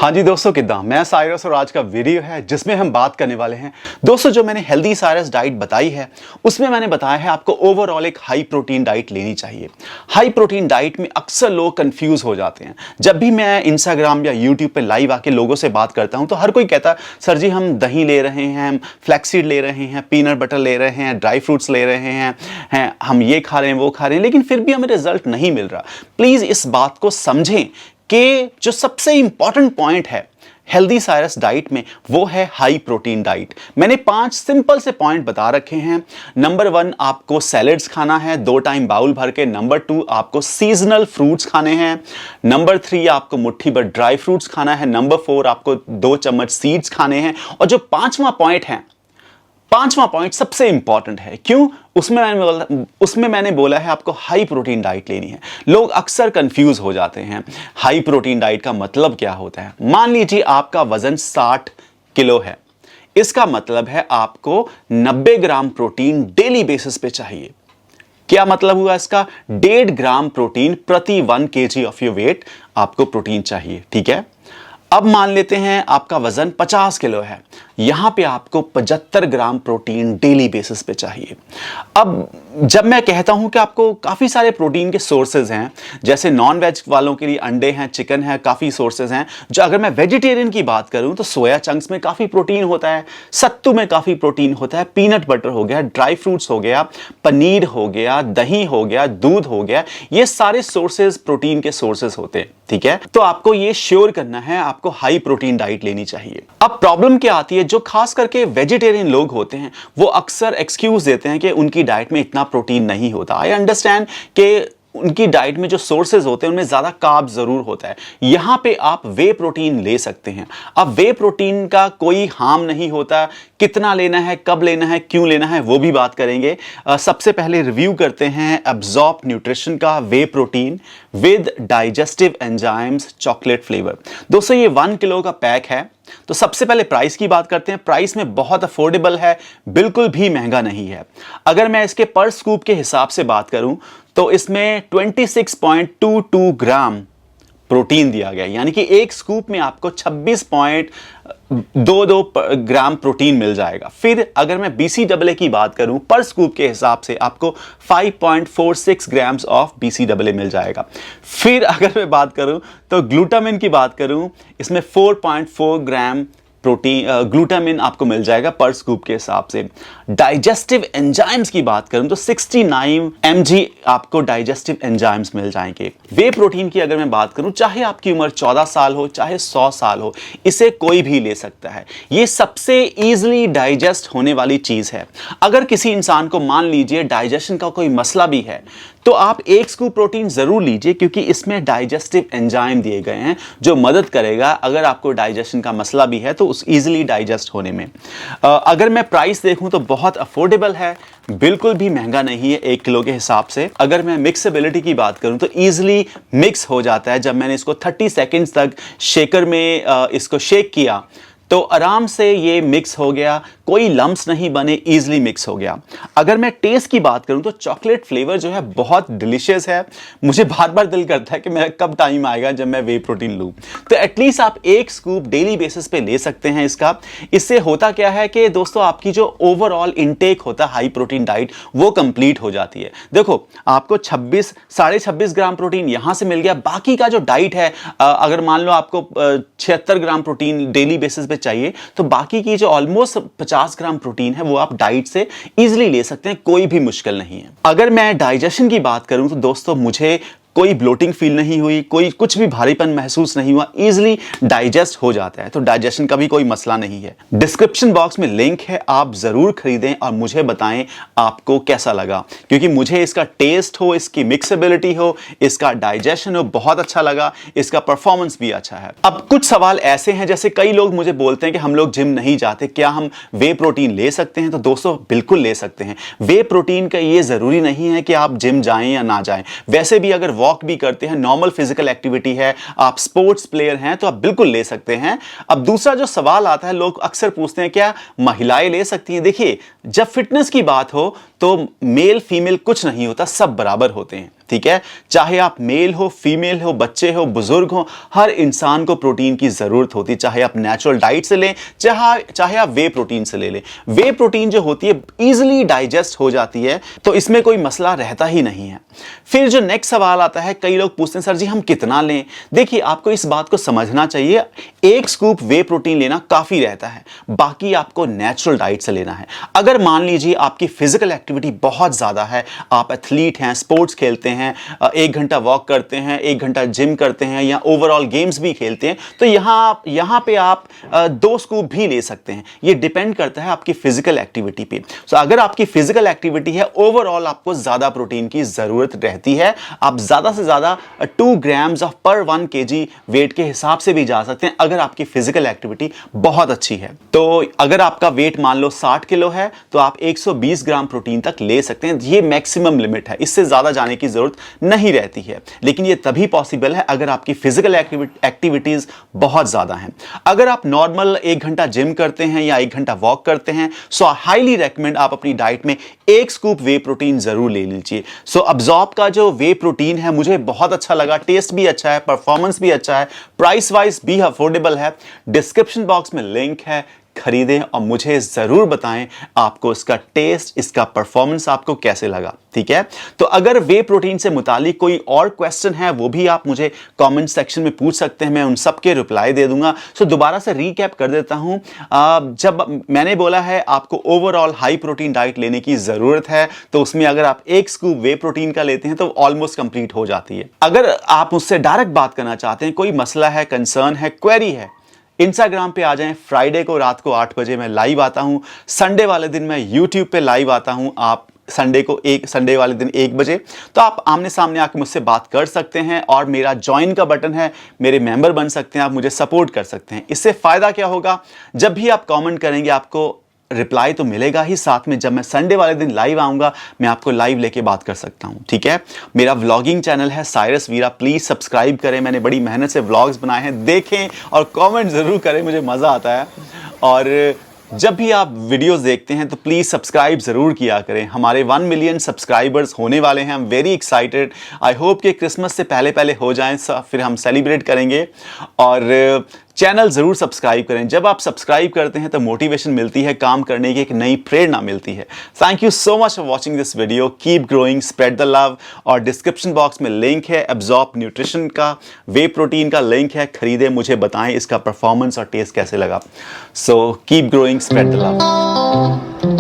हाँ जी दोस्तों, किद्दां मैं साइरस और आज का वीडियो है जिसमें हम बात करने वाले हैं दोस्तों जो मैंने हेल्दी साइरस डाइट बताई है उसमें मैंने बताया है आपको ओवरऑल एक हाई प्रोटीन डाइट लेनी चाहिए। हाई प्रोटीन डाइट में अक्सर लोग कंफ्यूज हो जाते हैं। जब भी मैं इंस्टाग्राम या यूट्यूब पे लाइव आके लोगों से बात करता हूं तो हर कोई कहता है सर जी हम दही ले रहे हैं, हम फ्लैक्सीड ले रहे हैं, पीनट बटर ले रहे हैं, ड्राई फ्रूट्स ले रहे हैं, हम ये खा रहे हैं वो खा रहे हैं, लेकिन फिर भी हमें रिजल्ट नहीं मिल रहा। प्लीज इस बात को समझें कि जो सबसे इंपॉर्टेंट पॉइंट है हेल्दी साइरस डाइट में वो है हाई प्रोटीन डाइट। मैंने 5 सिंपल से पॉइंट बता रखे हैं। नंबर 1 आपको सैलेड्स खाना है 2 टाइम बाउल भर के। नंबर 2 आपको सीजनल फ्रूट्स खाने हैं। नंबर 3 आपको मुट्ठी भर ड्राई फ्रूट्स खाना है। नंबर 4 आपको 2 चम्मच सीड्स खाने हैं। और जो पांचवा पॉइंट सबसे इंपॉर्टेंट है। क्यों? उसमें मैंने बोला है आपको हाई प्रोटीन डाइट लेनी है। लोग अक्सर कंफ्यूज हो जाते हैं हाई प्रोटीन डाइट का मतलब क्या होता है। मान लीजिए आपका वजन 60 किलो है, इसका मतलब है आपको 90 ग्राम प्रोटीन डेली बेसिस पे चाहिए। क्या मतलब हुआ इसका? 1.5 ग्राम प्रोटीन प्रति 1 kg ऑफ योर वेट आपको प्रोटीन चाहिए। ठीक है, अब मान लेते हैं आपका वजन 50 किलो है, यहां पे आपको 75 ग्राम प्रोटीन डेली बेसिस पे चाहिए। अब जब मैं कहता हूं कि आपको काफी सारे प्रोटीन के सोर्सेज हैं, जैसे नॉन वेज वालों के लिए अंडे हैं, चिकन है, काफी सोर्सेज हैं। जो अगर मैं वेजिटेरियन की बात करूं तो सोया चंक्स में काफी प्रोटीन होता है, सत्तू में काफी प्रोटीन होता है, पीनट बटर हो गया, ड्राई फ्रूट्स हो गया, पनीर हो गया, दही हो गया, दूध हो गया, ये सारे सोर्सेज प्रोटीन के सोर्सेज होते हैं। ठीक है, तो आपको ये श्योर करना है आपको हाई प्रोटीन डाइट लेनी चाहिए। अब प्रॉब्लम क्या आती है, जो खास करके वेजिटेरियन लोग होते हैं वो अक्सर एक्सक्यूज देते हैं कि उनकी डाइट में इतना प्रोटीन नहीं होता। आई अंडरस्टैंड कि उनकी डाइट में जो सोर्सेज होते हैं उनमें ज्यादा कार्ब जरूर होता है। यहां पे आप वे प्रोटीन ले सकते हैं। अब वे प्रोटीन का कोई हार्म नहीं होता। कितना लेना है, कब लेना है, क्यों लेना है, वो भी बात करेंगे। सबसे पहले रिव्यू करते हैं एब्जॉर्ब न्यूट्रिशन का whey protein with digestive enzymes chocolate flavour. दोस्तों ये 1 किलो का पैक है। तो सबसे पहले प्राइस की बात करते हैं। प्राइस में बहुत अफोर्डेबल है, बिल्कुल भी महंगा नहीं है। अगर मैं इसके पर स्कूप के हिसाब से बात करूं तो इसमें 26.22 ग्राम प्रोटीन दिया गया, यानी कि एक स्कूप में आपको 26.22 ग्राम प्रोटीन मिल जाएगा। फिर अगर मैं BCAA की बात करूं पर स्कूप के हिसाब से आपको 5.46 ग्राम्स ऑफ BCAA मिल जाएगा। फिर अगर मैं बात करूं तो ग्लूटामिन की बात करूं, इसमें 4.4 ग्राम प्रोटीन ग्लूटामिन आपको मिल जाएगा पर स्कूप के हिसाब से। डाइजेस्टिव एंजाइम्स की बात करूं तो 69 mg आपको डाइजेस्टिव एंजाइम्स मिल जाएंगे। वे प्रोटीन की अगर मैं बात करूं, चाहे आपकी उम्र 14 साल हो चाहे 100 साल हो, इसे कोई भी ले सकता है। ये सबसे इजीली डाइजेस्ट होने वाली चीज है। अगर किसी इंसान को मान लीजिए डाइजेशन का कोई मसला भी है तो आप 1 स्कूप प्रोटीन जरूर लीजिए, क्योंकि इसमें डाइजेस्टिव एंजाइम दिए गए हैं जो मदद करेगा अगर आपको डाइजेशन का मसला भी है तो उस इजीली डाइजेस्ट होने में। अगर मैं प्राइस देखूं तो बहुत अफोर्डेबल है, बिल्कुल भी महंगा नहीं है 1 किलो के हिसाब से। अगर मैं मिक्सेबिलिटी की बात करूं तो इजीली मिक्स हो जाता है। जब मैंने इसको 30 सेकेंड्स तक शेकर में इसको शेक किया तो आराम से ये मिक्स हो गया, कोई लम्प्स नहीं बने, इजीली मिक्स हो गया। अगर मैं टेस्ट की बात करूं तो चॉकलेट फ्लेवर जो है बहुत डिलीशियस है। मुझे बार बार दिल करता है कि मेरा कब टाइम आएगा जब मैं वे प्रोटीन लूं। तो एटलीस्ट आप 1 स्कूप डेली बेसिस पे ले सकते हैं इसका। इससे होता क्या है कि दोस्तों आपकी जो ओवरऑल इनटेक होता है हाई प्रोटीन डाइट वो कंप्लीट हो जाती है। देखो आपको 26 ग्राम प्रोटीन यहां से मिल गया। बाकी का जो डाइट है, अगर मान लो आपको 76 ग्राम प्रोटीन डेली बेसिस पे चाहिए तो बाकी की जो ऑलमोस्ट 50 ग्राम प्रोटीन है वो आप डाइट से इजीली ले सकते हैं, कोई भी मुश्किल नहीं है। अगर मैं डाइजेशन की बात करूं तो दोस्तों मुझे कोई ब्लोटिंग फील नहीं हुई, कोई कुछ भी भारीपन महसूस नहीं हुआ, इजीली डाइजेस्ट हो जाता है। तो डाइजेशन का भी कोई मसला नहीं है। डिस्क्रिप्शन बॉक्स में लिंक है, आप जरूर खरीदें और मुझे बताएं आपको कैसा लगा, क्योंकि मुझे इसका टेस्ट हो, इसकी मिक्सेबिलिटी हो, इसका डाइजेशन हो, बहुत अच्छा लगा। इसका परफॉर्मेंस भी अच्छा है। अब कुछ सवाल ऐसे हैं, जैसे कई लोग मुझे बोलते हैं कि हम लोग जिम नहीं जाते, क्या हम वे प्रोटीन ले सकते हैं? तो दोस्तों बिल्कुल ले सकते हैं। वे प्रोटीन का ये जरूरी नहीं है कि आप जिम जाएं या ना जाएं। वैसे भी अगर वॉक भी करते हैं, नॉर्मल फिजिकल एक्टिविटी है, आप स्पोर्ट्स प्लेयर हैं, तो आप बिल्कुल ले सकते हैं। अब दूसरा जो सवाल आता है, लोग अक्सर पूछते हैं क्या महिलाएं ले सकती हैं? देखिए, जब फिटनेस की बात हो तो मेल फीमेल कुछ नहीं होता, सब बराबर होते हैं। ठीक है। चाहे आप मेल हो, फीमेल हो, बच्चे हो, बुजुर्ग हो, हर इंसान को प्रोटीन की जरूरत होती है, चाहे आप नेचुरल डाइट से लें, चाहे आप वे प्रोटीन से ले लें। वे प्रोटीन जो होती है इजीली डाइजेस्ट हो जाती है, तो इसमें कोई मसला रहता ही नहीं है। फिर जो नेक्स्ट सवाल आता है, कई लोग पूछते हैं सर जी हम कितना लें। देखिए आपको इस बात को समझना चाहिए, एक स्कूप वे प्रोटीन लेना काफी रहता है, बाकी आपको नेचुरल डाइट से लेना है। अगर मान लीजिए आपकी फिजिकल एक्टिविटी बहुत ज्यादा है, आप एथलीट हैं, स्पोर्ट्स खेलते हैं, 1 घंटा वॉक करते हैं, 1 घंटा जिम करते हैं, या ओवरऑल गेम्स भी खेलते हैं, तो यहां पे आप 2 स्कूप भी ले सकते हैं। ये डिपेंड करता है आपकी फिजिकल एक्टिविटी पे। तो अगर आपकी फिजिकल एक्टिविटी है, ओवरऑल आपको ज्यादा प्रोटीन की जरूरत रहती है, आप ज्यादा से ज्यादा 2 ग्राम्स ऑफ पर 1 kg वेट के हिसाब से भी जा सकते हैं अगर आपकी फिजिकल एक्टिविटी बहुत अच्छी है। तो अगर आपका वेट मान लो 60 किलो है, तो आप 120 ग्राम प्रोटीन तक ले सकते हैं। ये मैक्सिमम लिमिट है, इससे ज्यादा जाने की जरूरत नहीं रहती है, लेकिन ये तभी पॉसिबल है अगर आपकी फिजिकल एक्टिविटीज बहुत ज्यादा हैं। अगर आप नॉर्मल 1 घंटा जिम करते हैं या 1 घंटा वॉक करते हैं, सो हाईली रेकमेंड आप अपनी डाइट में 1 स्कूप वे प्रोटीन जरूर ले लीजिए। सो अब्जॉर्ब का जो वे प्रोटीन है मुझे बहुत अच्छा लगा, टेस्ट भी अच्छा है, परफॉर्मेंस भी अच्छा है, प्राइस वाइज भी अफोर्डेबल है। डिस्क्रिप्शन बॉक्स में लिंक है, खरीदें और मुझे जरूर बताएं आपको इसका टेस्ट, इसका परफॉर्मेंस आपको कैसे लगा, ठीक है। तो अगर वे प्रोटीन से मुतालिक कोई और क्वेश्चन है वो भी आप मुझे कमेंट सेक्शन में पूछ सकते हैं, मैं उन सब के रिप्लाई दे दूंगा। सो दोबारा से रीकैप कर देता हूं, जब मैंने बोला है आपको ओवरऑल हाई प्रोटीन डाइट लेने की जरूरत है, तो उसमें अगर आप 1 स्कूप वे प्रोटीन का लेते हैं तो ऑलमोस्ट कंप्लीट हो जाती है। अगर आप मुझसे डायरेक्ट बात करना चाहते हैं, कोई मसला है, कंसर्न है, क्वेरी है, इंस्टाग्राम पे आ जाएं। फ्राइडे को रात को 8 बजे मैं लाइव आता हूं, संडे वाले दिन मैं यूट्यूब पे लाइव आता हूं। आप संडे वाले दिन 1 बजे, तो आप आमने सामने आके मुझसे बात कर सकते हैं, और मेरा ज्वाइन का बटन है, मेरे मेंबर बन सकते हैं, आप मुझे सपोर्ट कर सकते हैं। इससे फायदा क्या होगा, जब भी आप कमेंट करेंगे आपको रिप्लाई तो मिलेगा ही, साथ में जब मैं संडे वाले दिन लाइव आऊंगा मैं आपको लाइव लेके बात कर सकता हूं, ठीक है। मेरा व्लॉगिंग चैनल है साइरस वीरा, प्लीज सब्सक्राइब करें। मैंने बड़ी मेहनत से व्लॉग्स बनाए हैं, देखें और कमेंट जरूर करें, मुझे मजा आता है। और जब भी आप वीडियोस देखते हैं तो प्लीज़ सब्सक्राइब ज़रूर किया करें। हमारे 1 मिलियन सब्सक्राइबर्स होने वाले हैं, I am very excited. I hope कि क्रिसमस से पहले पहले हो जाएं, फिर हम सेलिब्रेट करेंगे। और चैनल ज़रूर सब्सक्राइब करें। जब आप सब्सक्राइब करते हैं तो मोटिवेशन मिलती है, काम करने की एक नई प्रेरणा मिलती है। Thank you so much for watching this video. Keep growing, spread the love. और डिस्क्रिप्शन बॉक्स में लिंक है एब्जॉर्ब न्यूट्रिशन का, वे प्रोटीन का लिंक है, खरीदें, मुझे बताएं इसका परफॉर्मेंस और टेस्ट कैसे लगा। So keep growing, spread the love.